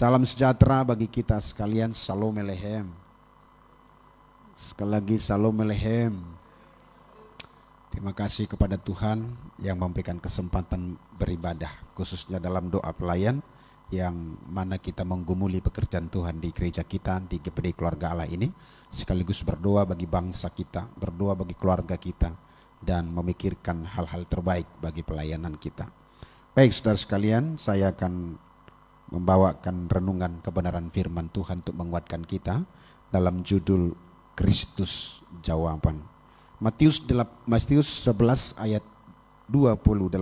Salam sejahtera bagi kita sekalian, Shalom Aleichem. Sekali lagi Shalom Aleichem. Terima kasih kepada Tuhan yang memberikan kesempatan beribadah, khususnya dalam doa pelayan yang mana kita menggumuli pekerjaan Tuhan di gereja kita, di GPD Keluarga Allah ini, sekaligus berdoa bagi bangsa kita, berdoa bagi keluarga kita, dan memikirkan hal-hal terbaik bagi pelayanan kita. Baik saudara sekalian, saya akan membawakan renungan kebenaran firman Tuhan untuk menguatkan kita dalam judul Kristus Jawaban. Matius 11 ayat 28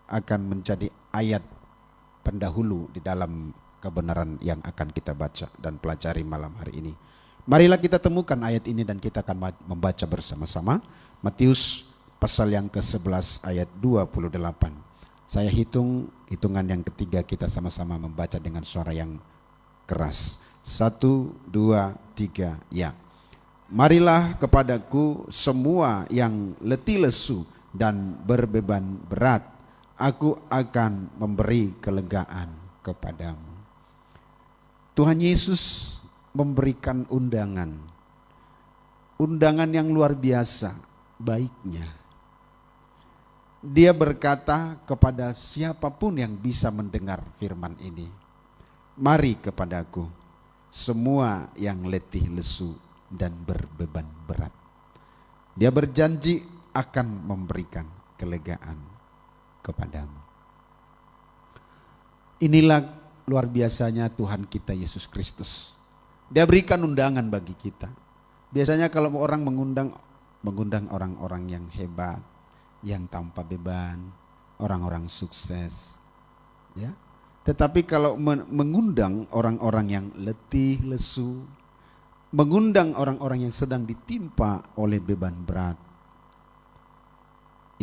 akan menjadi ayat pendahulu di dalam kebenaran yang akan kita baca dan pelajari malam hari ini. Marilah kita temukan ayat ini dan kita akan membaca bersama-sama. Matius pasal yang ke-11 ayat 28. Saya hitungan yang ketiga, kita sama-sama membaca dengan suara yang keras. 1, 2, 3, ya. Marilah kepadaku semua yang letih lesu dan berbeban berat, aku akan memberi kelegaan kepadamu. Tuhan Yesus memberikan undangan yang luar biasa baiknya. Dia berkata kepada siapapun yang bisa mendengar firman ini, mari kepadaku semua yang letih lesu dan berbeban berat. Dia berjanji akan memberikan kelegaan kepadamu. Inilah luar biasanya Tuhan kita Yesus Kristus. Dia berikan undangan bagi kita. Biasanya kalau orang mengundang orang-orang yang hebat, yang tanpa beban, orang-orang sukses, ya. Tetapi kalau mengundang orang-orang yang letih lesu, mengundang orang-orang yang sedang ditimpa oleh beban berat,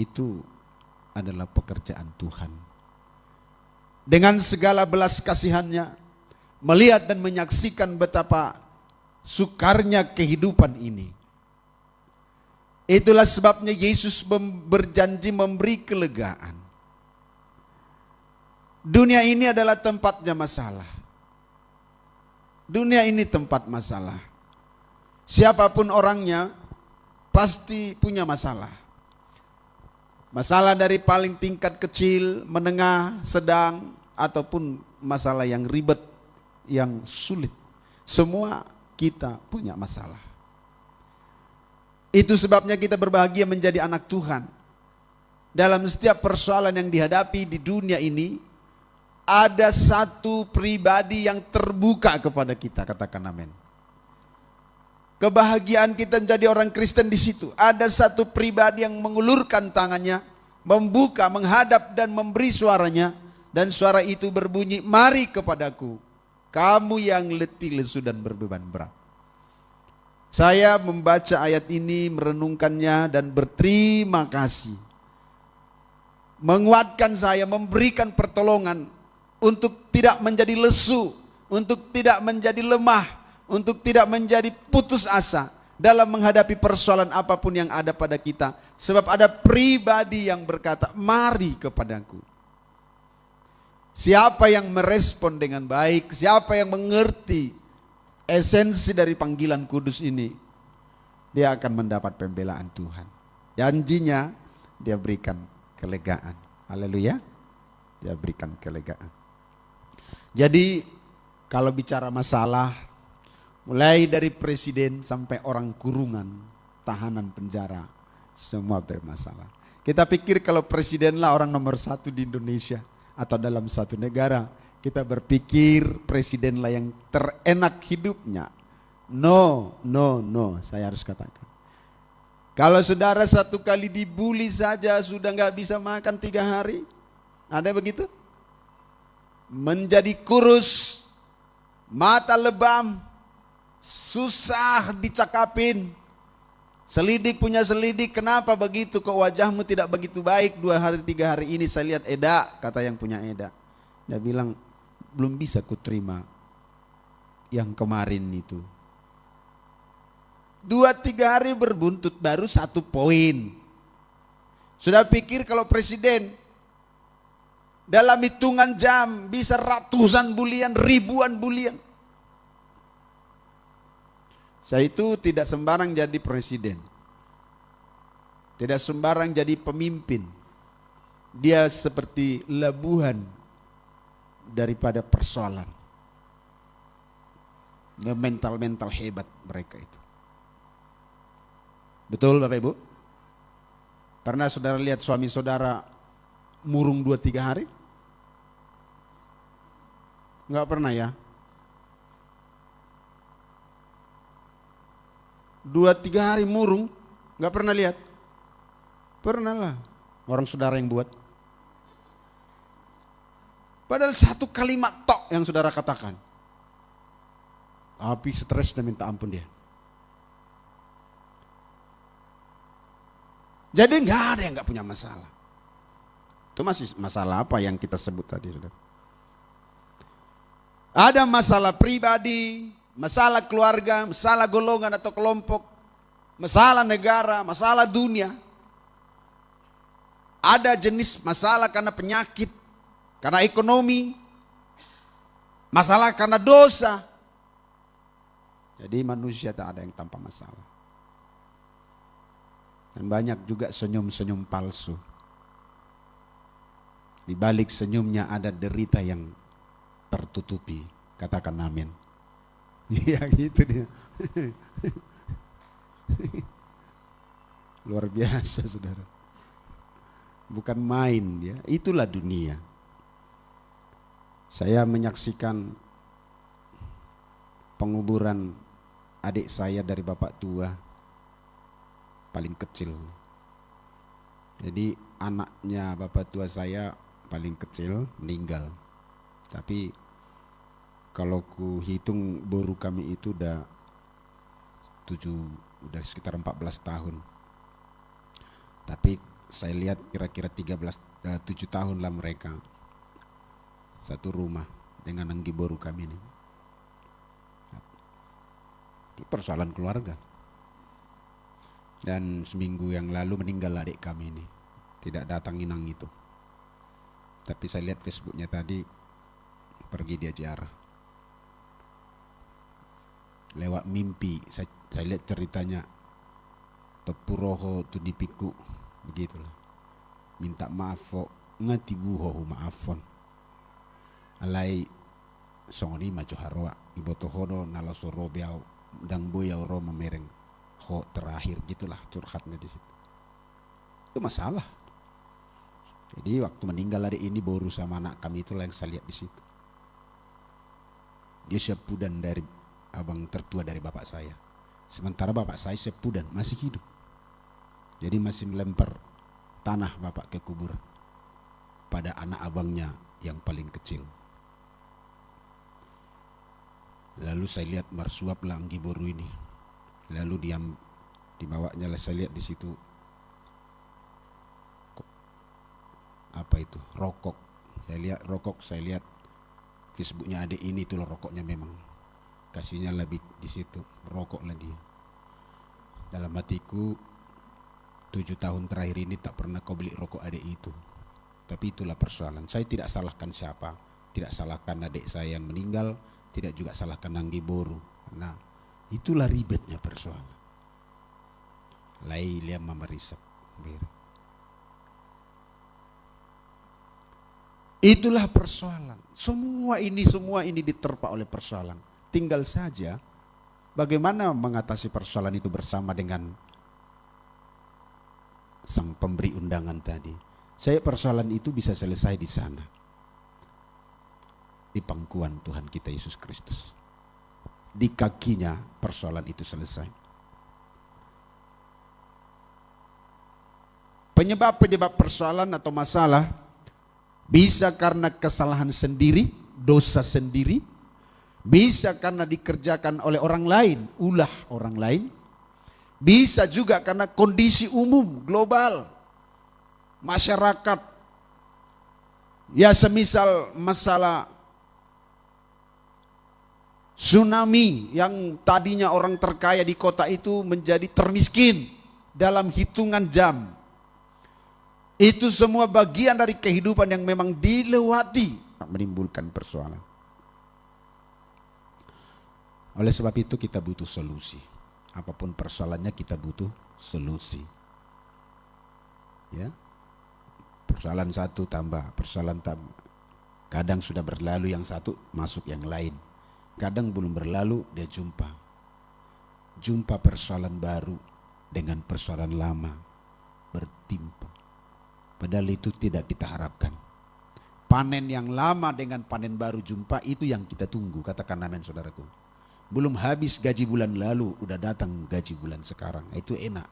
itu adalah pekerjaan Tuhan. Dengan segala belas kasihannya, melihat dan menyaksikan betapa sukarnya kehidupan ini. Itulah sebabnya Yesus berjanji memberi kelegaan. Dunia ini adalah tempatnya masalah. Dunia ini tempat masalah. Siapapun orangnya pasti punya masalah. Masalah dari paling tingkat kecil, menengah, sedang, ataupun masalah yang ribet, yang sulit. Semua kita punya masalah. Itu sebabnya kita berbahagia menjadi anak Tuhan. Dalam setiap persoalan yang dihadapi di dunia ini, ada satu pribadi yang terbuka kepada kita, katakan amin. Kebahagiaan kita menjadi orang Kristen di situ. Ada satu pribadi yang mengulurkan tangannya, membuka, menghadap dan memberi suaranya, dan suara itu berbunyi, mari kepadaku, kamu yang letih lesu dan berbeban berat. Saya membaca ayat ini, merenungkannya dan berterima kasih. Menguatkan saya, memberikan pertolongan untuk tidak menjadi lesu, untuk tidak menjadi lemah, untuk tidak menjadi putus asa dalam menghadapi persoalan apapun yang ada pada kita. Sebab ada pribadi yang berkata, mari kepadaku. Siapa yang merespon dengan baik, siapa yang mengerti esensi dari panggilan kudus ini, dia akan mendapat pembelaan Tuhan. Janjinya dia berikan kelegaan. Haleluya. Dia berikan kelegaan. Jadi kalau bicara masalah, mulai dari presiden sampai orang kurungan, tahanan penjara, semua bermasalah. Kita pikir kalau presidenlah orang nomor satu di Indonesia atau dalam satu negara, kita berpikir presidenlah yang terenak hidupnya. No, saya harus katakan. Kalau saudara satu kali dibully saja sudah gak bisa makan 3 hari. Ada begitu? Menjadi kurus, mata lebam, susah dicakapin. Selidik punya selidik, kenapa begitu? Kok wajahmu tidak begitu baik 2 hari 3 hari ini? Saya lihat Eda, kata yang punya Eda. Dia bilang, belum bisa kuterima yang kemarin itu. 2-3 hari berbuntut baru 1 poin. Sudah pikir kalau presiden Dalam hitungan jam bisa ratusan bulian, ribuan bulian. Saya itu tidak sembarang jadi presiden. Tidak sembarang jadi pemimpin. Dia seperti labuhan daripada persoalan. Mental-mental hebat mereka itu. Betul Bapak Ibu? Pernah saudara lihat suami saudara murung 2-3 hari? Enggak pernah ya? 2-3 hari murung, enggak pernah lihat? Pernah lah, orang saudara yang buat. Padahal satu kalimat tok yang saudara katakan. Tapi stres dan minta ampun dia. Jadi enggak ada yang enggak punya masalah. Itu masih masalah apa yang kita sebut tadi, saudara? Ada masalah pribadi, masalah keluarga, masalah golongan atau kelompok, masalah negara, masalah dunia. Ada jenis masalah karena penyakit, karena ekonomi, masalah karena dosa. Jadi manusia tak ada yang tanpa masalah. Dan banyak juga senyum-senyum palsu. Di balik senyumnya ada derita yang tertutupi. Katakan amin. Iya gitu dia. Luar biasa saudara. Bukan main ya. Itulah dunia. Saya menyaksikan penguburan adik saya dari bapak tua paling kecil. Jadi anaknya bapak tua saya paling kecil meninggal. Tapi kalau ku hitung baru kami itu udah sekitar 14 tahun. Tapi saya lihat kira-kira 7 tahun lah mereka satu rumah dengan Anggi Boru kami ini. Itu persoalan keluarga. Dan seminggu yang lalu meninggal adik kami ini. Tidak datang inang itu. Tapi saya lihat Facebooknya tadi pergi dia ziarah. Lewat mimpi saya lihat ceritanya tepuroho tudipiku begitulah. Minta maaf ngati guho maafon. Alai songoni maco harwa ibotohono nalasoro biau dang boyau roma mereng ho terakhir gitulah curhatnya di situ. Itu masalah. Jadi waktu meninggal hari ini baru sama anak kami itulah yang saya lihat di situ. Dia sepudan dari abang tertua dari bapak saya. Sementara bapak saya sepudan masih hidup. Jadi masih melempar tanah bapak ke kuburan pada anak abangnya yang paling kecil. Lalu saya lihat marsuap Anggi Boru ini. Lalu dibawanya lah saya lihat di situ apa itu rokok. Saya lihat rokok, saya lihat Facebooknya adik ini itu loh rokoknya memang kasihnya lebih di situ rokok lah dia. Dalam hatiku 7 tahun terakhir ini tak pernah kau beli rokok adik itu. Tapi itulah persoalan. Saya tidak salahkan siapa, tidak salahkan adik saya yang meninggal, tidak juga salahkan Anggi Boru. Nah itulah ribetnya persoalan. Lai liam mamarisap. Itulah persoalan. Semua ini diterpa oleh persoalan. Tinggal saja bagaimana mengatasi persoalan itu bersama dengan sang pemberi undangan tadi. Saya persoalan itu bisa selesai di sana. Di pangkuan Tuhan kita Yesus Kristus. Di kakinya persoalan itu selesai. Penyebab-penyebab persoalan atau masalah bisa karena kesalahan sendiri, dosa sendiri, bisa karena dikerjakan oleh orang lain, ulah orang lain, bisa juga karena kondisi umum, global, masyarakat. Ya semisal masalah tsunami yang tadinya orang terkaya di kota itu menjadi termiskin dalam hitungan jam. Itu semua bagian dari kehidupan yang memang dilewati menimbulkan persoalan. Oleh sebab itu kita butuh solusi. Apapun persoalannya kita butuh solusi. Ya. Persoalan satu tambah, persoalan tambah. Kadang sudah berlalu yang satu, masuk yang lain. Kadang belum berlalu, dia jumpa persoalan baru dengan persoalan lama bertimpa. Padahal itu tidak kita harapkan. Panen yang lama dengan panen baru jumpa, itu yang kita tunggu. Katakan amin, saudaraku. Belum habis gaji bulan lalu, udah datang gaji bulan sekarang. Itu enak.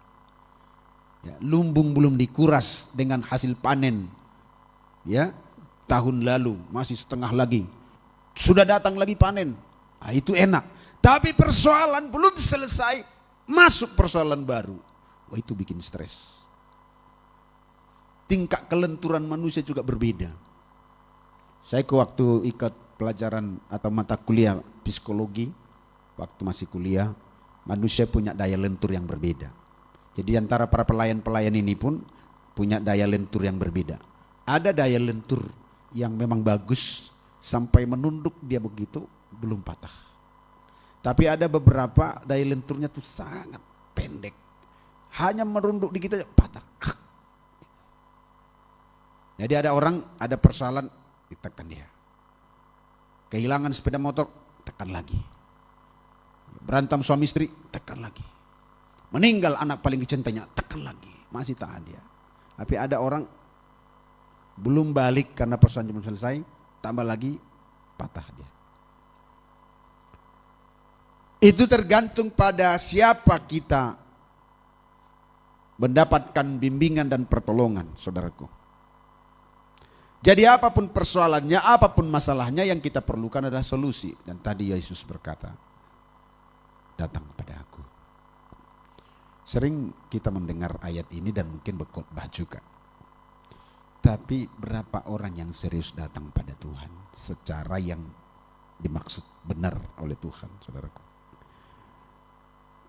Ya, lumbung belum dikuras dengan hasil panen. Ya, tahun lalu masih setengah lagi. Sudah datang lagi panen. Nah, itu enak. Tapi persoalan belum selesai, masuk persoalan baru. Wah, itu bikin stres. Tingkat kelenturan manusia juga berbeda. Saya waktu ikut pelajaran atau mata kuliah psikologi, waktu masih kuliah, manusia punya daya lentur yang berbeda. Jadi antara para pelayan-pelayan ini pun punya daya lentur yang berbeda. Ada daya lentur yang memang bagus, sampai menunduk dia begitu, belum patah. Tapi ada beberapa daya lenturnya tuh sangat pendek. Hanya merunduk dikit aja patah. Jadi ada orang, ada persoalan, ditekan dia. Kehilangan sepeda motor, tekan lagi. Berantem suami istri, tekan lagi. Meninggal anak paling dicintainya, tekan lagi. Masih tahan dia. Tapi ada orang belum balik karena persoalan belum selesai, tambah lagi patah dia. Itu tergantung pada siapa kita mendapatkan bimbingan dan pertolongan, saudaraku. Jadi apapun persoalannya, apapun masalahnya, yang kita perlukan adalah solusi. Dan tadi Yesus berkata, datang kepada aku. Sering kita mendengar ayat ini dan mungkin berkhotbah juga. Tapi berapa orang yang serius datang pada Tuhan secara yang dimaksud benar oleh Tuhan, saudaraku.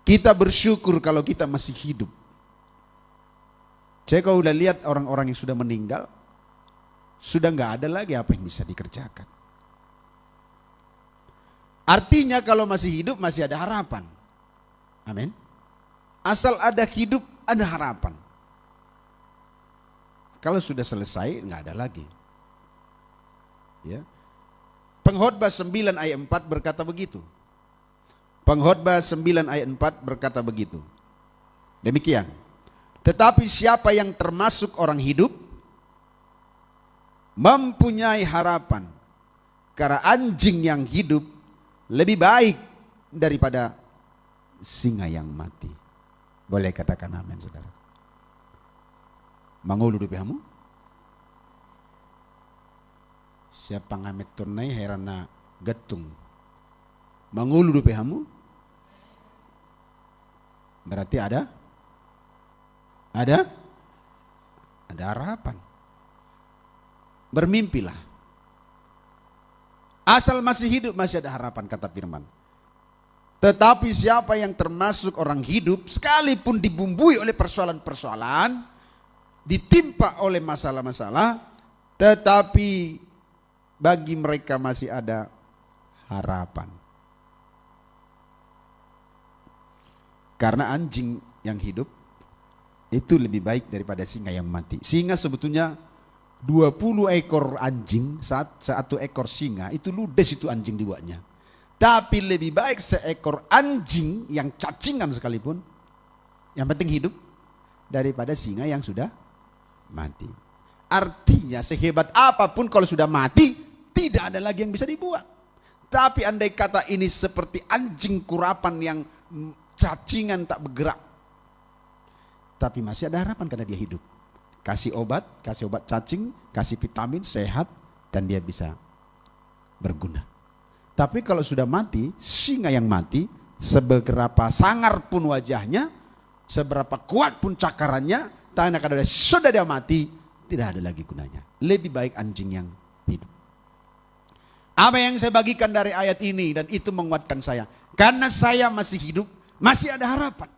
Kita bersyukur kalau kita masih hidup. Saya kalau udah lihat orang-orang yang sudah meninggal, sudah nggak ada lagi apa yang bisa dikerjakan. Artinya kalau masih hidup masih ada harapan. Amin. Asal ada hidup ada harapan. Kalau sudah selesai nggak ada lagi. Ya. Pengkhotbah 9 ayat 4 berkata begitu. Pengkhotbah 9 ayat 4 berkata begitu. Demikian. Tetapi siapa yang termasuk orang hidup mempunyai harapan, karena anjing yang hidup lebih baik daripada singa yang mati. Boleh katakan amin, saudara. Mangulu di pihamu? Siapa ngamet tunai herana getung. Mangulu di pihamu? Berarti ada harapan. Bermimpilah. Asal masih hidup masih ada harapan, kata firman. Tetapi siapa yang termasuk orang hidup, sekalipun dibumbui oleh persoalan-persoalan, ditimpa oleh masalah-masalah, tetapi bagi mereka masih ada harapan. Karena anjing yang hidup itu lebih baik daripada singa yang mati. Singa sebetulnya 20 ekor anjing, satu ekor singa, itu ludes itu anjing dibuatnya. Tapi lebih baik seekor anjing yang cacingan sekalipun, yang penting hidup, daripada singa yang sudah mati. Artinya sehebat apapun kalau sudah mati, tidak ada lagi yang bisa dibuat. Tapi andai kata ini seperti anjing kurapan yang cacingan tak bergerak, tapi masih ada harapan karena dia hidup. Kasih obat cacing, kasih vitamin, sehat, dan dia bisa berguna. Tapi kalau sudah mati, singa yang mati, seberapa sangar pun wajahnya, seberapa kuat pun cakarannya, tanda kata sudah dia mati, tidak ada lagi gunanya. Lebih baik anjing yang hidup. Apa yang saya bagikan dari ayat ini, dan itu menguatkan saya. Karena saya masih hidup, masih ada harapan.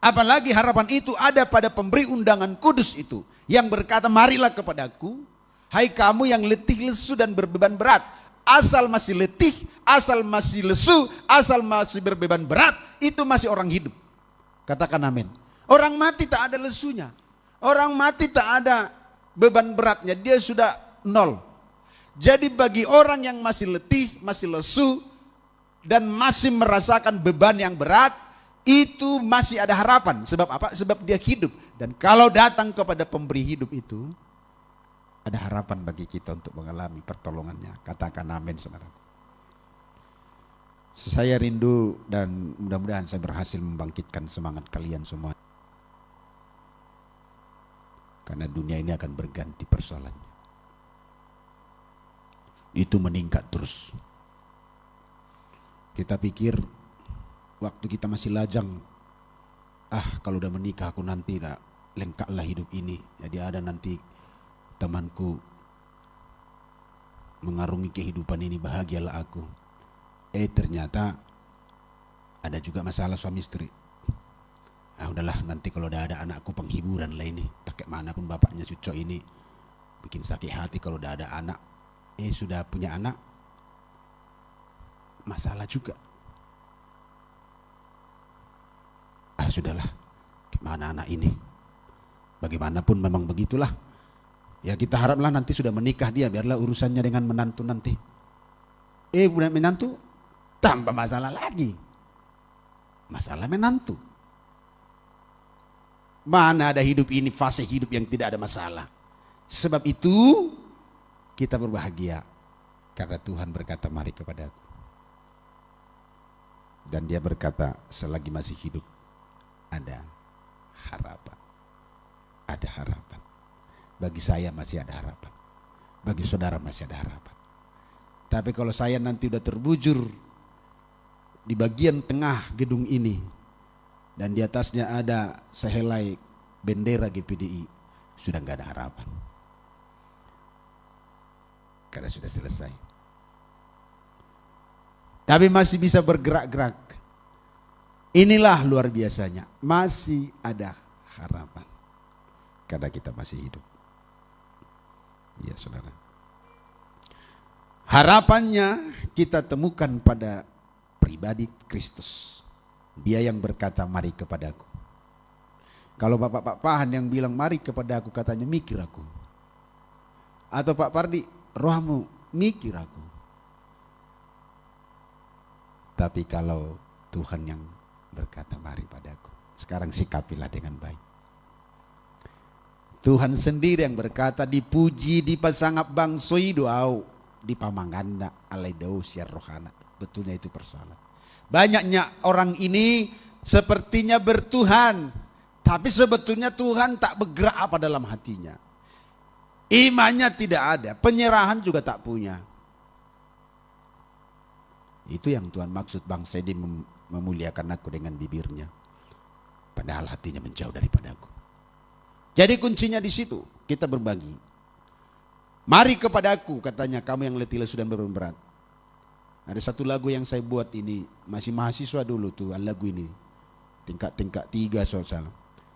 Apalagi harapan itu ada pada pemberi undangan kudus itu, yang berkata, marilah kepadaku, hai kamu yang letih lesu dan berbeban berat. Asal masih letih, asal masih lesu, asal masih berbeban berat, itu masih orang hidup. Katakan amin. Orang mati tak ada lesunya, orang mati tak ada beban beratnya, dia sudah nol. Jadi bagi orang yang masih letih, masih lesu, dan masih merasakan beban yang berat, itu masih ada harapan. Sebab apa? Sebab dia hidup. Dan kalau datang kepada pemberi hidup itu, ada harapan bagi kita untuk mengalami pertolongannya. Katakan amin, saudara. Saya rindu dan mudah-mudahan saya berhasil membangkitkan semangat kalian semua. Karena dunia ini akan berganti persoalannya. Itu meningkat terus. Kita pikir waktu kita masih lajang, kalau udah menikah aku nanti lengkaplah hidup ini. Jadi ada nanti temanku mengarungi kehidupan ini, bahagialah aku. Ternyata ada juga masalah suami istri. Udahlah, nanti kalau udah ada anakku penghiburan lah ini. Tak kayak mana pun bapaknya cucok ini bikin sakit hati kalau udah ada anak. Sudah punya anak, masalah juga. Sudahlah, gimana anak ini? Bagaimanapun memang begitulah. Ya kita haraplah nanti sudah menikah dia, biarlah urusannya dengan menantu nanti. Bukan menantu, tambah masalah lagi. Masalah menantu. Mana ada hidup ini fase hidup yang tidak ada masalah. Sebab itu kita berbahagia karena Tuhan berkata, mari kepadaku. Dan dia berkata, selagi masih hidup ada harapan. Ada harapan. Bagi saya masih ada harapan. Bagi saudara masih ada harapan. Tapi kalau saya nanti udah terbujur di bagian tengah gedung ini dan di atasnya ada sehelai bendera GPDI, sudah nggak ada harapan. Karena sudah selesai. Tapi masih bisa bergerak-gerak. Inilah luar biasanya, masih ada harapan karena kita masih hidup. Ya saudara. Harapannya kita temukan pada pribadi Kristus. Dia yang berkata, mari kepadaku. Kalau Bapak Pahan yang bilang mari kepadaku, katanya mikir aku. Atau Pak Pardi, rohmu mikir aku. Tapi kalau Tuhan yang berkata mari padaku, sekarang sikapilah dengan baik. Tuhan sendiri yang berkata, dipuji di pasangap bangsoi doau di pamanganda alai dau siar rohana. Betulnya itu persoalan. Banyaknya orang ini sepertinya bertuhan, tapi sebetulnya Tuhan tak bergerak apa dalam hatinya. Imannya tidak ada, penyerahan juga tak punya. Itu yang Tuhan maksud bangsa ini memuliakan aku dengan bibirnya, padahal hatinya menjauh daripada aku. Jadi kuncinya di situ, kita berbagi. Mari kepadaku, katanya kamu yang letih lesu dan beban berat. Ada satu lagu yang saya buat ini, masih mahasiswa dulu tuh lagu ini. Tingkat 3 soal.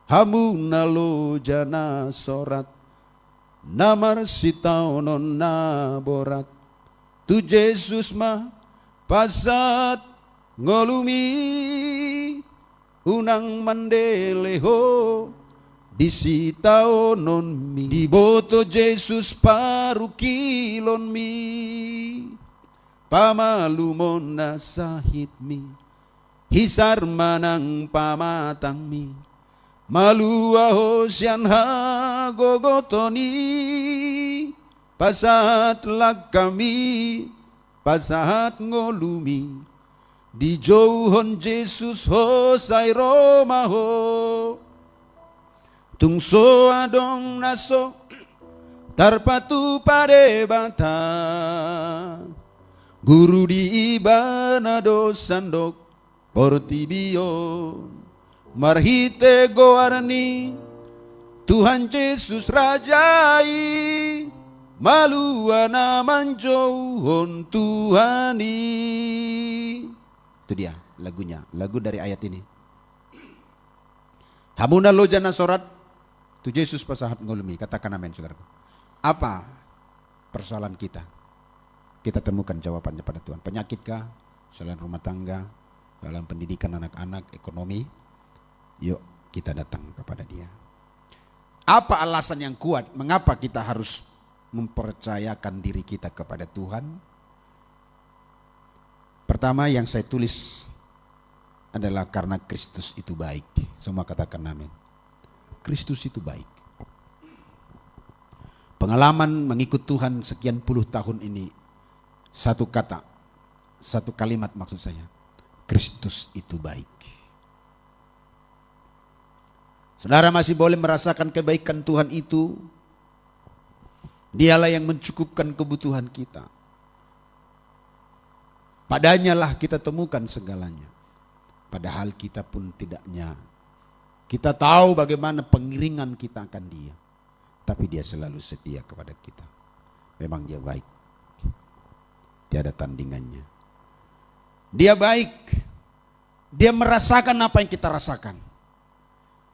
Hamu nalo jana sorat, namar sitau nona borat. Tu Yesus mah pasat ngolumi unang mandeleho disitao non mi diboto Jesus parukilon mi pamalumon na sahit mi hisar manang pamatang mi maluaho siyan hagogotoni pasat lag kami pasahat ngolumi di jauhon Jesus ho say Roma ho tungso adong naso tarpatu pade bata guru di ibana do sandok portibio marhite goarni Tuhan Yesus rajai maluana manjauhon Tuhani. Itu dia lagunya, lagu dari ayat ini. Hamuna lojana sorat tu Yesus pasahat ngulmi. Katakan amin saudaraku. Apa persoalan kita? Kita temukan jawabannya pada Tuhan. Penyakitkah? Persoalan rumah tangga, dalam pendidikan anak-anak, ekonomi. Yuk kita datang kepada Dia. Apa alasan yang kuat mengapa kita harus mempercayakan diri kita kepada Tuhan? Pertama yang saya tulis adalah karena Kristus itu baik. Semua katakan amin. Kristus itu baik. Pengalaman mengikut Tuhan sekian puluh tahun ini, satu kata, satu kalimat maksud saya, Kristus itu baik. Saudara masih boleh merasakan kebaikan Tuhan itu. Dialah yang mencukupkan kebutuhan kita. Padanya lah kita temukan segalanya. Padahal kita pun tidaknya. Kita tahu bagaimana pengiringan kita akan Dia. Tapi Dia selalu setia kepada kita. Memang Dia baik. Tiada tandingannya. Dia baik. Dia merasakan apa yang kita rasakan.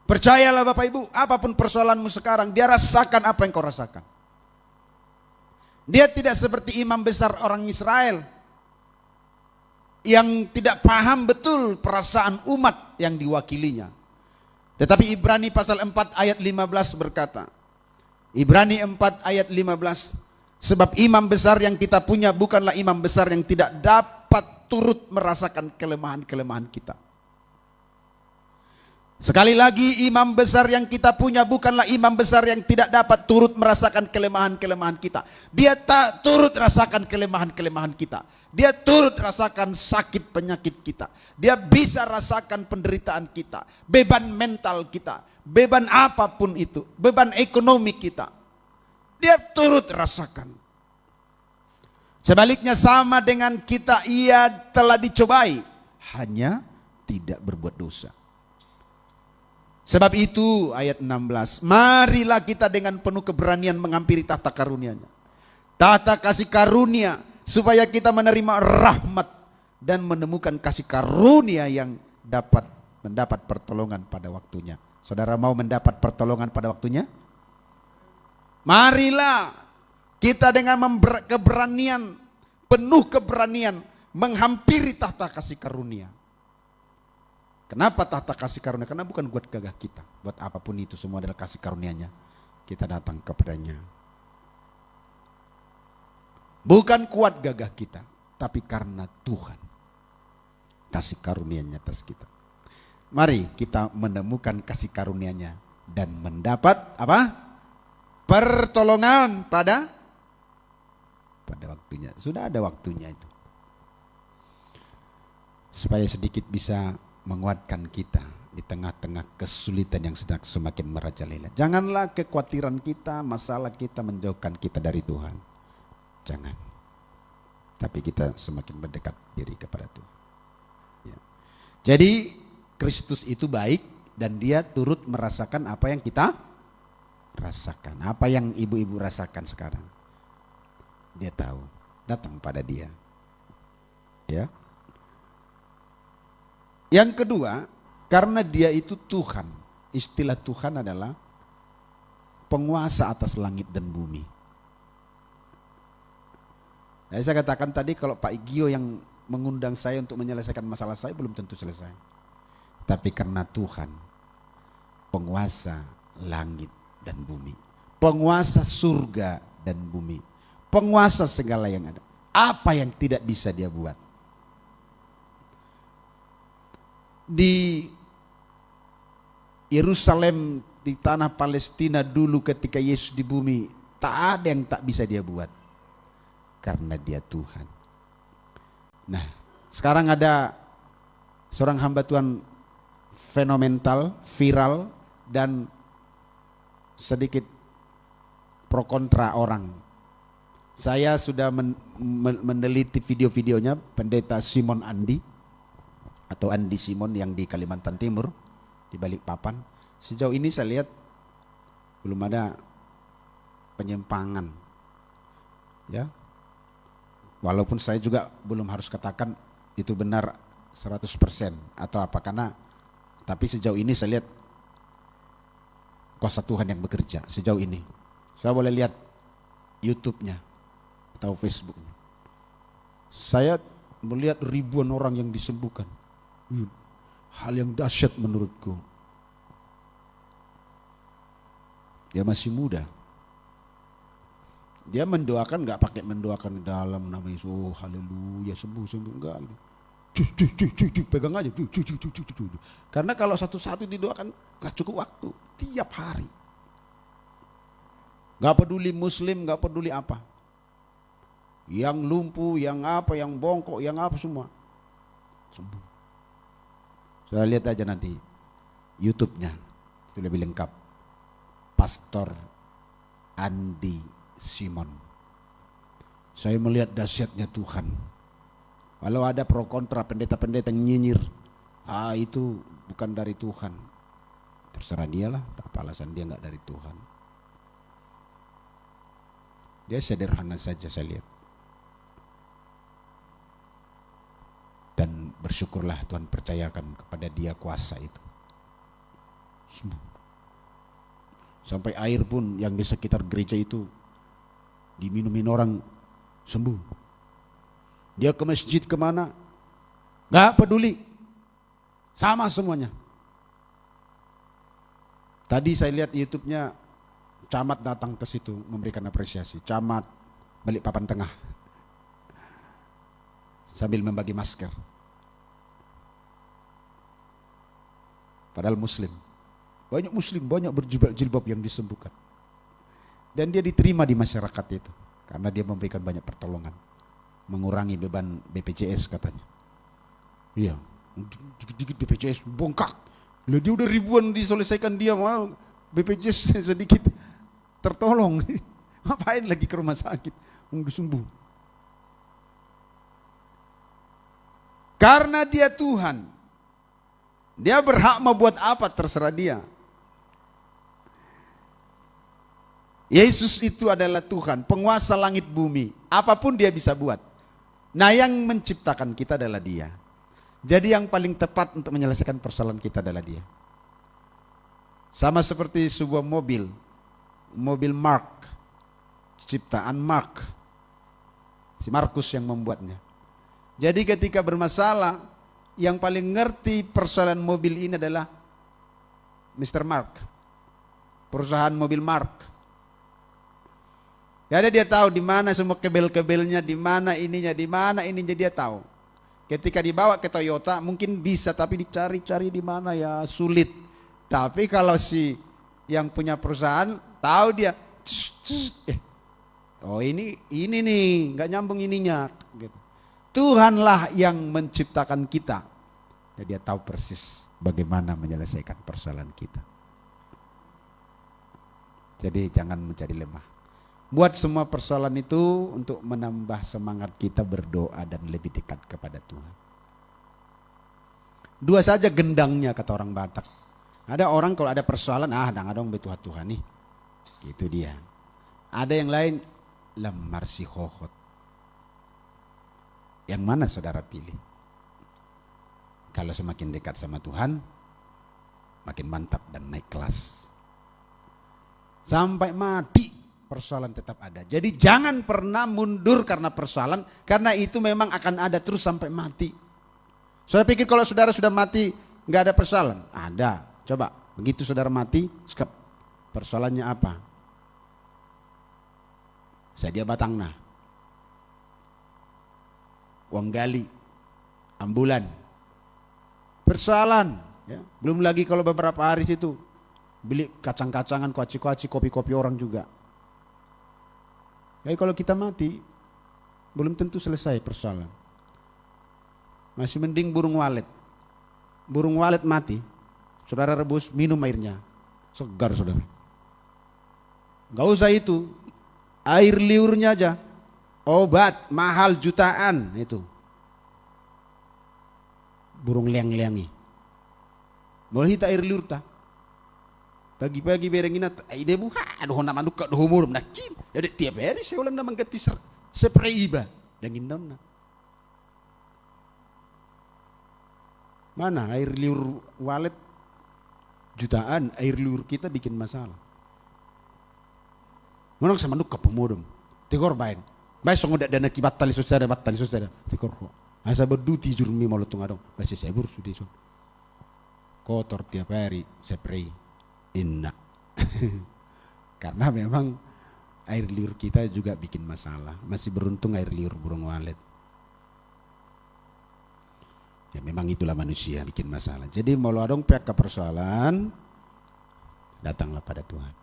Percayalah Bapak Ibu, apapun persoalanmu sekarang, Dia rasakan apa yang kau rasakan. Dia tidak seperti imam besar orang Israel yang tidak paham betul perasaan umat yang diwakilinya. Tetapi Ibrani pasal 4 ayat 15 berkata, Ibrani 4 ayat 15, sebab imam besar yang kita punya bukanlah imam besar yang tidak dapat turut merasakan kelemahan-kelemahan kita. Sekali lagi, imam besar yang kita punya bukanlah imam besar yang tidak dapat turut merasakan kelemahan-kelemahan kita. Dia tak turut rasakan kelemahan-kelemahan kita. Dia turut rasakan sakit penyakit kita. Dia bisa rasakan penderitaan kita, beban mental kita, beban apapun itu, beban ekonomi kita. Dia turut rasakan. Sebaliknya sama dengan kita, Ia telah dicobai, hanya tidak berbuat dosa. Sebab itu ayat 16, marilah kita dengan penuh keberanian menghampiri tahta karunia-Nya. Tahta kasih karunia supaya kita menerima rahmat dan menemukan kasih karunia yang dapat mendapat pertolongan pada waktunya. Saudara mau mendapat pertolongan pada waktunya? Marilah kita dengan keberanian, penuh keberanian menghampiri tahta kasih karunia. Kenapa tahta kasih karunia? Karena bukan buat gagah kita, buat apapun itu, semua adalah kasih karunia-Nya. Kita datang kepadanya. Bukan kuat gagah kita, tapi karena Tuhan kasih karunia-Nya atas kita. Mari kita menemukan kasih karunia-Nya dan mendapat apa? Pertolongan pada waktunya. Sudah ada waktunya itu. Supaya sedikit bisa menguatkan kita di tengah-tengah kesulitan yang sedang semakin merajalela. Janganlah kekhawatiran kita, masalah kita menjauhkan kita dari Tuhan. Jangan. Tapi kita semakin mendekat diri kepada Tuhan. Ya. Jadi Kristus itu baik dan Dia turut merasakan apa yang kita rasakan. Apa yang ibu-ibu rasakan sekarang. Dia tahu. Datang pada Dia. Ya. Yang kedua, karena Dia itu Tuhan. Istilah Tuhan adalah penguasa atas langit dan bumi. Nah, saya katakan tadi kalau Pak Igio yang mengundang saya untuk menyelesaikan masalah saya belum tentu selesai. Tapi karena Tuhan, penguasa langit dan bumi, penguasa surga dan bumi, penguasa segala yang ada. Apa yang tidak bisa Dia buat? Di Yerusalem, di tanah Palestina dulu ketika Yesus di bumi, tak ada yang tak bisa Dia buat. Karena Dia Tuhan. Nah, sekarang ada seorang hamba Tuhan fenomenal, viral, dan sedikit pro kontra orang. Saya sudah meneliti video-videonya pendeta Simon Andi atau Andi Simon yang di Kalimantan Timur, di Balikpapan. Sejauh ini saya lihat belum ada penyimpangan. Ya. Walaupun saya juga belum harus katakan itu benar 100% atau apa, karena tapi sejauh ini saya lihat kuasa Tuhan yang bekerja sejauh ini. Saya boleh lihat YouTube-nya atau Facebook-nya. Saya melihat ribuan orang yang disembuhkan. Hal yang dahsyat menurutku. Dia masih muda. Dia mendoakan nggak pakai mendoakan dalam nama Yesus, oh haleluya sembuh enggak gitu. Pegang aja. Karena kalau satu-satu didoakan nggak cukup waktu, tiap hari. Nggak peduli Muslim, nggak peduli apa. Yang lumpuh, yang apa, yang bongkok, yang apa semua sembuh. Saya lihat aja nanti YouTube-nya, itu lebih lengkap. Pastor Andi Simon. Saya melihat dahsyatnya Tuhan. Kalau ada pro kontra pendeta-pendeta yang nyinyir, itu bukan dari Tuhan. Terserah dialah, apa alasan dia nggak dari Tuhan. Dia sederhana saja saya lihat. Dan bersyukurlah Tuhan percayakan kepada dia kuasa itu. Sembuh. Sampai air pun yang di sekitar gereja itu diminumin orang sembuh. Dia ke masjid kemana, gak peduli, sama semuanya. Tadi saya lihat YouTube-nya, camat datang ke situ memberikan apresiasi. Camat Balikpapan Tengah sambil membagi masker. Padahal Muslim, banyak berjilbab yang disembuhkan. Dan dia diterima di masyarakat itu karena dia memberikan banyak pertolongan, mengurangi beban BPJS katanya. Iya, dikit-dikit BPJS bongkak. Lah dia udah ribuan diselesaikan, dia mau BPJS sedikit tertolong. Ngapain lagi ke rumah sakit? Udah sembuh. Karena dia Tuhan, dia berhak mau buat apa terserah dia. Yesus itu adalah Tuhan, penguasa langit bumi. Apapun dia bisa buat. Nah yang menciptakan kita adalah dia. Jadi yang paling tepat untuk menyelesaikan persoalan kita adalah dia. Sama seperti sebuah mobil Mark, ciptaan Mark, si Markus yang membuatnya. Jadi ketika bermasalah, yang paling ngerti persoalan mobil ini adalah Mr. Mark, perusahaan mobil Mark. Jadi dia tahu di mana semua kebel-kebelnya, di mana ininya dia tahu. Ketika dibawa ke Toyota mungkin bisa, tapi dicari-cari di mana ya sulit. Tapi kalau si yang punya perusahaan tahu dia, oh ini nih nggak nyambung ininya, gitu. Tuhanlah yang menciptakan kita. Jadi dia tahu persis bagaimana menyelesaikan persoalan kita. Jadi jangan menjadi lemah. Buat semua persoalan itu untuk menambah semangat kita berdoa dan lebih dekat kepada Tuhan. Dua saja gendangnya kata orang Batak. Ada orang kalau ada persoalan, dong betuhat Tuhan nih. Gitu dia. Ada yang lain, lemar si hohot. Yang mana saudara pilih? Kalau semakin dekat sama Tuhan, makin mantap dan naik kelas. Sampai mati persoalan tetap ada. Jadi jangan pernah mundur karena persoalan, karena itu memang akan ada terus sampai mati. Saya pikir kalau saudara sudah mati nggak ada persoalan. Ada. Coba begitu saudara mati, skep. Persoalannya apa? Sadia batangna. Uang gali, ambulan, persoalan, ya. Belum lagi kalau beberapa hari situ beli kacang-kacangan, kuaci-kuaci, kopi-kopi orang juga. Jadi kalau kita mati, belum tentu selesai persoalan. Masih mending burung walet. Burung walet mati, saudara rebus, minum airnya, segar saudara. Gak usah itu, air liurnya aja. Obat mahal jutaan itu. Burung liang-liangi. Boleh hita air liur ta. Pagi-pagi berengina ide buka aduh nama duka doh umur nakin. Jadi tiap hari saya ulang nama ganti spray iba dangin daun. Mana air liur walet jutaan air liur kita bikin masalah. Menang sama nuk kapumodom. Tikor bain. Baik songodak dana ki battali sosada tikor ko. Asa berduti jurmi malotung adong. Basi saya sudah son. Kotor tiap hari spray. Inna. Karena memang air liur kita juga bikin masalah. Masih beruntung air liur burung walet. Ya memang itulah manusia bikin masalah. Jadi mau adong pihak ke persoalan, datanglah pada Tuhan.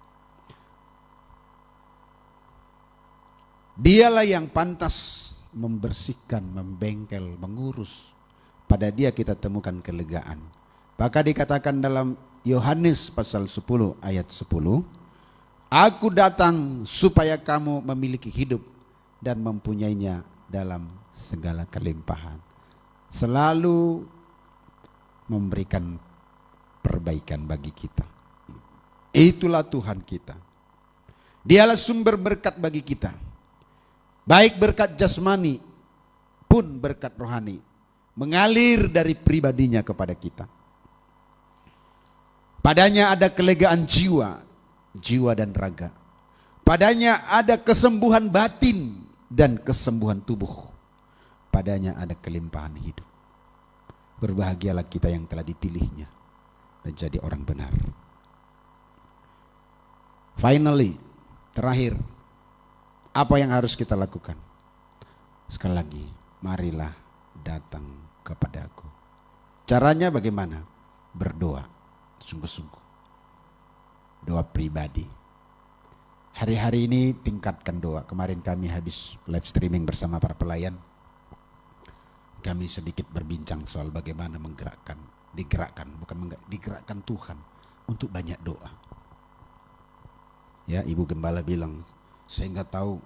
Dialah yang pantas membersihkan, membengkel, mengurus. Pada dia kita temukan kelegaan. Maka dikatakan dalam Yohanes pasal 10 ayat 10, Aku datang supaya kamu memiliki hidup dan mempunyainya dalam segala kelimpahan. Selalu memberikan perbaikan bagi kita. Itulah Tuhan kita. Dialah sumber berkat bagi kita. Baik berkat jasmani pun berkat rohani. Mengalir dari pribadinya kepada kita. Padanya ada kelegaan jiwa dan raga. Padanya ada kesembuhan batin dan kesembuhan tubuh. Padanya ada kelimpahan hidup. Berbahagialah kita yang telah dipilihnya menjadi orang benar. Finally, terakhir, apa yang harus kita lakukan? Sekali lagi, marilah datang kepadaku. Caranya bagaimana? Berdoa, sungguh-sungguh. Doa pribadi. Hari-hari ini tingkatkan doa. Kemarin kami habis live streaming bersama para pelayan. Kami sedikit berbincang soal bagaimana digerakkan Tuhan untuk banyak doa. Ya, Ibu Gembala bilang, saya nggak tahu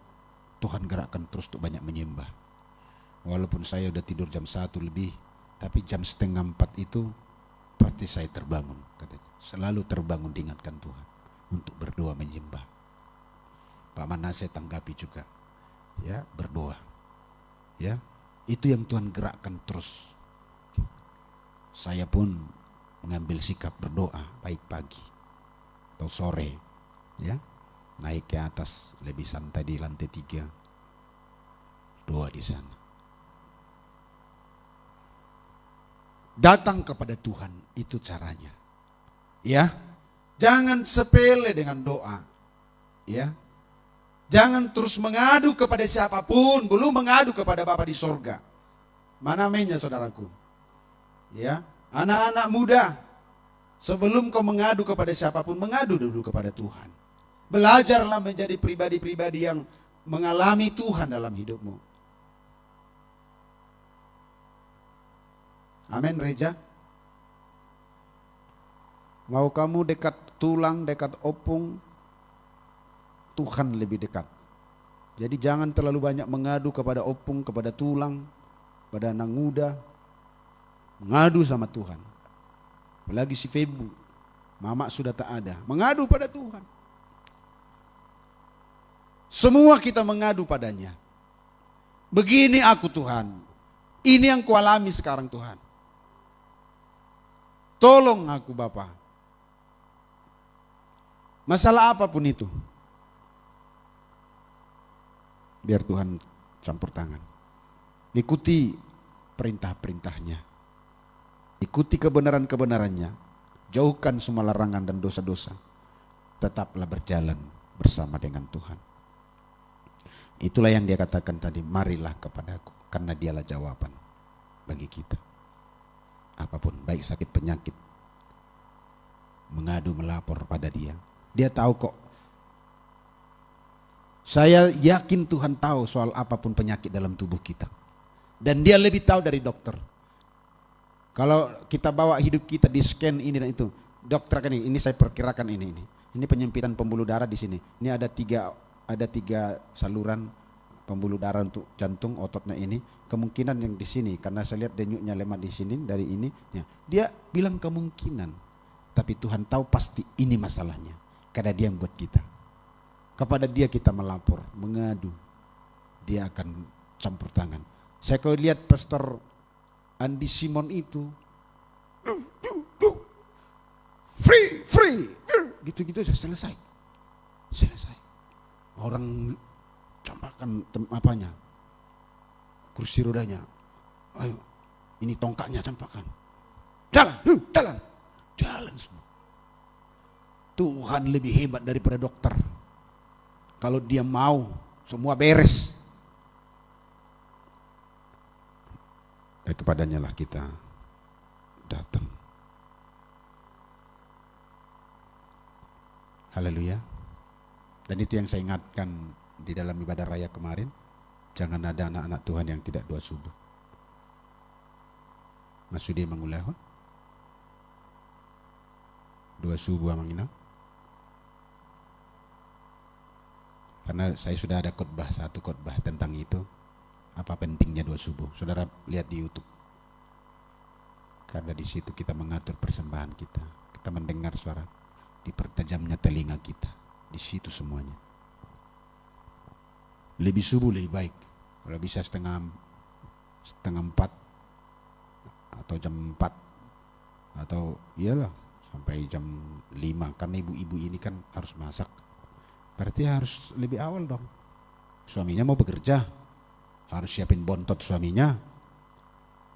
Tuhan gerakkan terus untuk banyak menyembah. Walaupun saya udah tidur jam 1 lebih, tapi jam 3:30 itu pasti saya terbangun, katanya. Selalu terbangun diingatkan Tuhan untuk berdoa menyembah. Pak Manase tanggapi juga, ya, berdoa, ya. Itu yang Tuhan gerakkan terus. Saya pun mengambil sikap berdoa baik pagi atau sore, ya, naik ke atas lebih santai di lantai 3, doa di sana. Datang kepada Tuhan, itu caranya, ya. Jangan sepele dengan doa, ya. Jangan terus mengadu kepada siapapun, belum mengadu kepada Bapa di sorga. Mana mainnya saudaraku? Ya, anak-anak muda, sebelum kau mengadu kepada siapapun, mengadu dulu kepada Tuhan. Belajarlah menjadi pribadi-pribadi yang mengalami Tuhan dalam hidupmu. Amin, Reja. Mau kamu dekat tulang, dekat opung, Tuhan lebih dekat. Jadi jangan terlalu banyak mengadu kepada opung, kepada tulang, pada anak muda. Mengadu sama Tuhan. Apalagi si Febu, mama sudah tak ada. Mengadu pada Tuhan. Semua kita mengadu padanya. Begini aku Tuhan. Ini yang kualami sekarang Tuhan. Tolong aku Bapa. Masalah apapun itu. Biar Tuhan campur tangan. Ikuti perintah-perintahnya. Ikuti kebenaran-kebenarannya. Jauhkan semua larangan dan dosa-dosa. Tetaplah berjalan bersama dengan Tuhan. Itulah yang dia katakan tadi, marilah kepadaku. Karena dialah jawaban bagi kita. Apapun, baik sakit penyakit. Mengadu, melapor pada dia. Dia tahu kok. Saya yakin Tuhan tahu soal apapun penyakit dalam tubuh kita. Dan dia lebih tahu dari dokter. Kalau kita bawa hidup kita di scan ini dan itu, dokter kan ini saya perkirakan ini. Ini penyempitan pembuluh darah di sini. Ini ada tiga saluran pembuluh darah untuk jantung, ototnya ini. Kemungkinan yang di sini, karena saya lihat denyutnya lemah di sini dari ini. Ya. Dia bilang kemungkinan, tapi Tuhan tahu pasti ini masalahnya. Karena dia yang buat kita. Kepada dia kita melapor, mengadu. Dia akan campur tangan. Saya kalau lihat Pastor Andi Simon itu, free, gitu-gitu aja selesai. Orang campakkan apanya, kursi rodanya, ayo, ini tongkatnya campakkan, jalan semua. Tuhan lebih hebat daripada dokter. Kalau dia mau, semua beres. Dan kepadanya lah kita datang. Haleluya. Dan itu yang saya ingatkan di dalam ibadah raya kemarin. Jangan ada anak-anak Tuhan yang tidak doa subuh. Maksudnya mengulah doa subuh amangina. Karena saya sudah ada satu khotbah tentang itu. Apa pentingnya doa subuh? Saudara lihat di YouTube. Karena di situ kita mengatur persembahan kita. Kita mendengar suara, dipertajamnya telinga kita. Di situ semuanya. Lebih subuh lebih baik. Kalau bisa setengah 4 atau jam 4 atau iyalah sampai jam 5. Karena ibu-ibu ini kan harus masak. Berarti harus lebih awal dong. Suaminya mau bekerja, harus siapin bontot suaminya.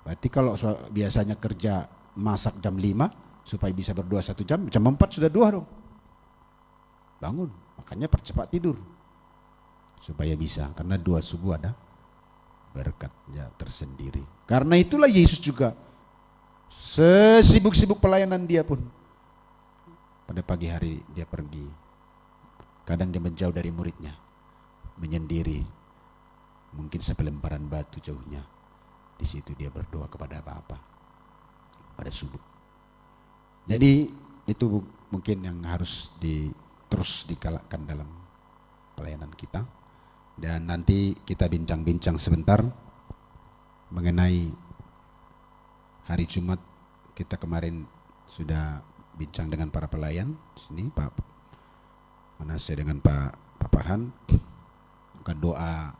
Berarti kalau biasanya kerja masak jam 5 supaya bisa berdoa 1 jam, jam 4 sudah doa dong. Bangun, makanya percepat tidur supaya bisa, karena doa subuh ada berkatnya tersendiri. Karena itulah Yesus juga sesibuk-sibuk pelayanan dia pun pada pagi hari dia pergi. Kadang dia menjauh dari muridnya, menyendiri, mungkin sampai lemparan batu jauhnya. Di situ dia berdoa kepada Bapa pada subuh. Jadi itu mungkin yang harus terus digalakkan dalam pelayanan kita. Dan nanti kita bincang-bincang sebentar mengenai hari Jumat. Kita kemarin sudah bincang dengan para pelayan sini, Pak Manase dengan Pak Papahan. Maka doa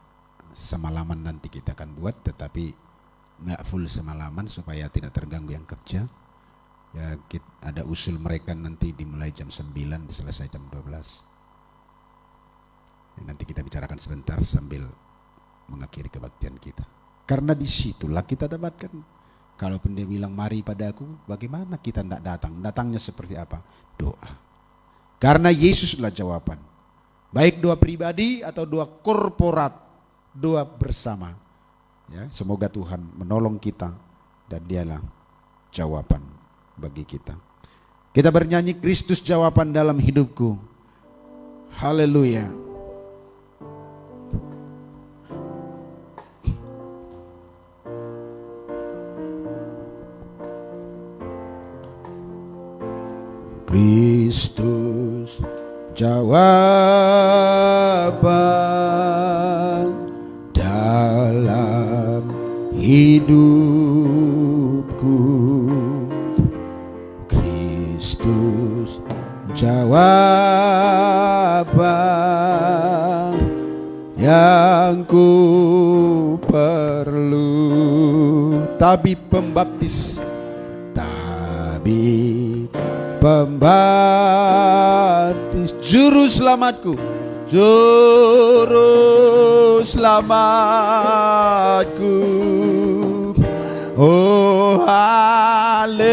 semalaman nanti kita akan buat, tetapi nggak full semalaman supaya tidak terganggu yang kerja. Ya, ada usul mereka nanti dimulai jam 9 selesai jam 12. Ya, nanti kita bicarakan sebentar sambil mengakhiri kebaktian kita. Karena disitulah kita dapatkan. Kalaupun dia bilang mari padaku, bagaimana kita tidak datang? Datangnya seperti apa? Doa. Karena Yesuslah jawaban. Baik doa pribadi atau doa korporat, doa bersama. Ya, semoga Tuhan menolong kita dan dialah jawaban bagi kita. Kita bernyanyi Kristus jawaban dalam hidupku. Haleluya. Kristus jawaban dalam hidupku. Kristus jawaban yang ku perlu. Tabib pembaptis, tabib pembaptis, juru selamatku, juru selamatku. Oh haleluya,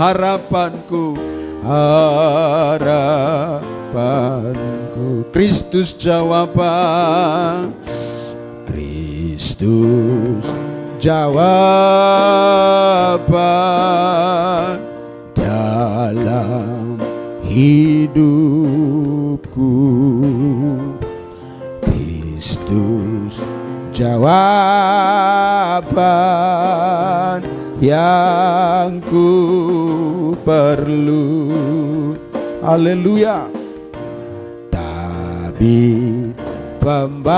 harapanku, harapanku. Kristus jawaban, Kristus jawaban dalam hidupku. Kristus jawaban yang ku perlu. Haleluya. Tabib pembaptis,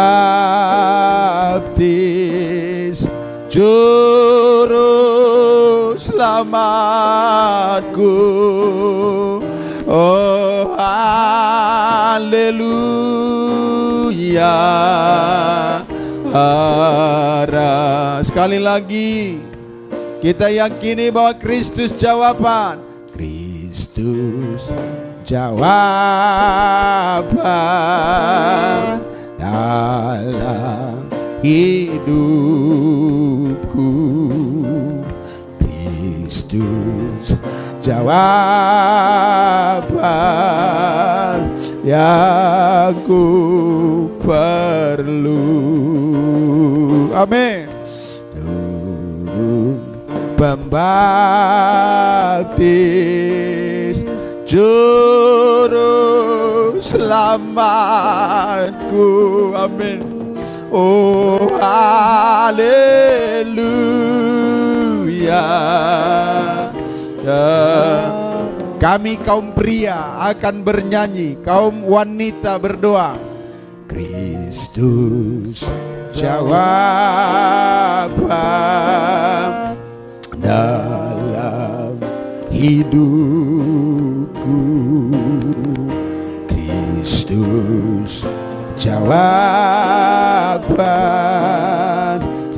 juru selamatku. Oh haleluya. Sekali lagi, Kita yakini bahwa Kristus jawaban. Kristus jawaban dalam hidupku. Kristus jawaban yang ku perlu. Amin. Turun pembaptis, juru selamatku. Amin. Oh haleluya. Kami kaum pria akan bernyanyi, kaum wanita berdoa. Kristus jawaban dalam hidupku. Kristus jawaban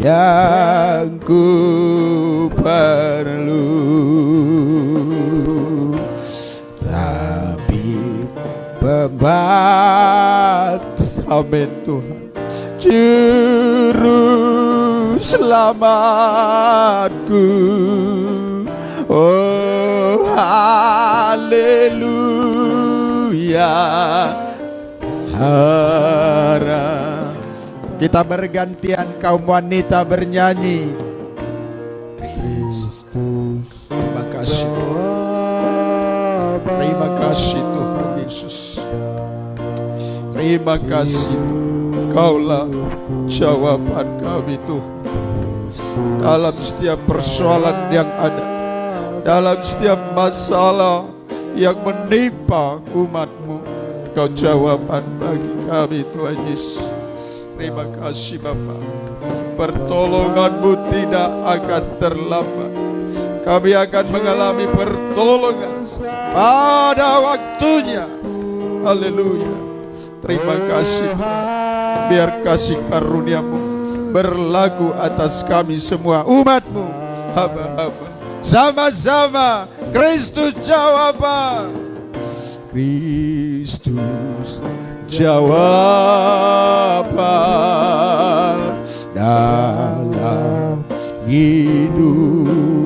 yang ku perlu. Tapi pembaptis, amin Tuhan, juru selamatku. Oh haleluya. Harap kita bergantian, kaum wanita bernyanyi. Kristus, terima kasih, terima kasih Tuhan Yesus. Terima kasih, Kaulah jawaban kami Tuhan. Dalam setiap persoalan yang ada, dalam setiap masalah yang menimpa umat-Mu, Kau jawaban bagi kami Tuhan Yesus. Terima kasih Bapa. Pertolongan-Mu tidak akan terlambat. Kami akan mengalami pertolongan pada waktunya. Haleluya. Terima kasih. Biar kasih karunia-Mu berlaku atas kami semua, umat-Mu, hamba-hamba. Sama-sama Kristus jawaban. Kristus jawaban dalam hidupku.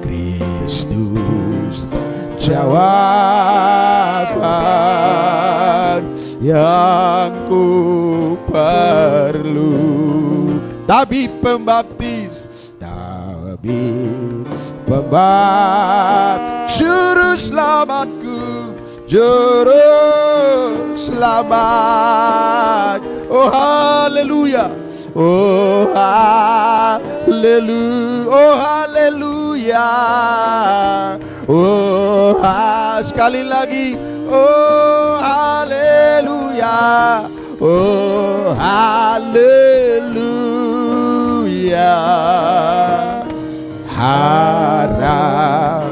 Kristus jawaban yang ku perlu. Tabib pembaptis, tabib pembaptis, juru selamatku, juru selamat. Oh haleluya, oh haleluya, oh haleluya, oh sekali lagi, oh haleluya, oh haleluya. Harap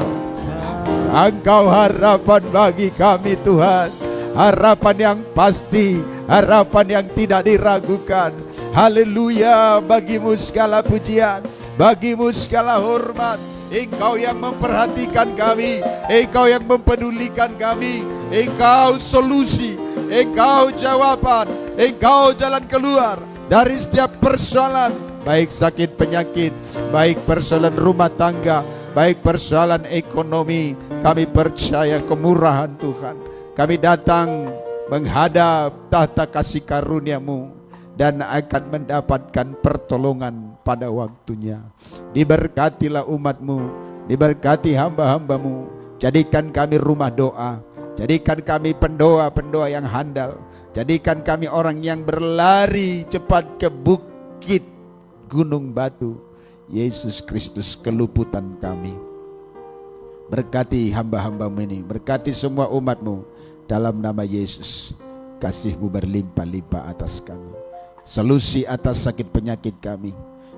Engkau harapan bagi kami Tuhan, harapan yang pasti, harapan yang tidak diragukan. Haleluya, bagimu segala pujian, bagimu segala hormat. Engkau yang memperhatikan kami, Engkau yang mempedulikan kami, Engkau solusi, Engkau jawaban, Engkau jalan keluar dari setiap persoalan, baik sakit penyakit, baik persoalan rumah tangga, baik persoalan ekonomi. Kami percaya kemurahan Tuhan. Kami datang menghadap tahta kasih karunia-Mu dan akan mendapatkan pertolongan pada waktunya. Diberkatilah umat-Mu, diberkati hamba-hamba-Mu. Jadikan kami rumah doa, jadikan kami pendoa-pendoa yang handal, jadikan kami orang yang berlari cepat ke bukit, gunung batu. Yesus Kristus keluputan kami. Berkati hamba-hamba-Mu ini, berkati semua umat-Mu dalam nama Yesus. Kasih-Mu berlimpah-limpah atas kami. Solusi atas sakit penyakit kami,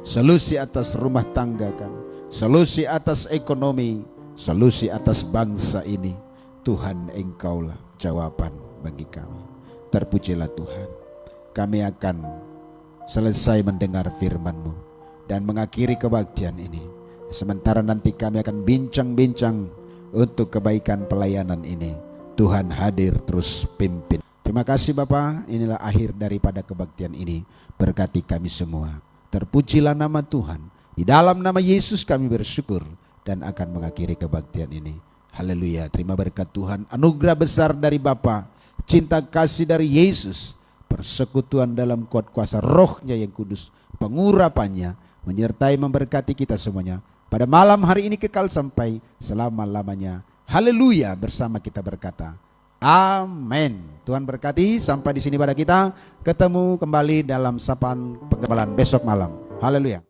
solusi atas rumah tangga kami, solusi atas ekonomi, solusi atas bangsa ini. Tuhan, Engkaulah jawaban bagi kami. Terpujilah Tuhan. Kami akan selesai mendengar firman-Mu. dan mengakhiri kebaktian ini. Sementara nanti kami akan bincang-bincang untuk kebaikan pelayanan ini. Tuhan hadir terus pimpin. Terima kasih Bapa, inilah akhir daripada kebaktian ini. Berkati kami semua. Terpujilah nama Tuhan. Di dalam nama Yesus kami bersyukur dan akan mengakhiri kebaktian ini. Haleluya. Terima berkat Tuhan. Anugerah besar dari Bapa, cinta kasih dari Yesus, persekutuan dalam kuat kuasa Roh-Nya yang kudus, pengurapannya menyertai memberkati kita semuanya pada malam hari ini kekal sampai selama-lamanya. Haleluya. Bersama kita berkata amin. Tuhan berkati. Sampai di sini pada kita. Ketemu kembali dalam sapaan pengembalaan besok malam. Haleluya.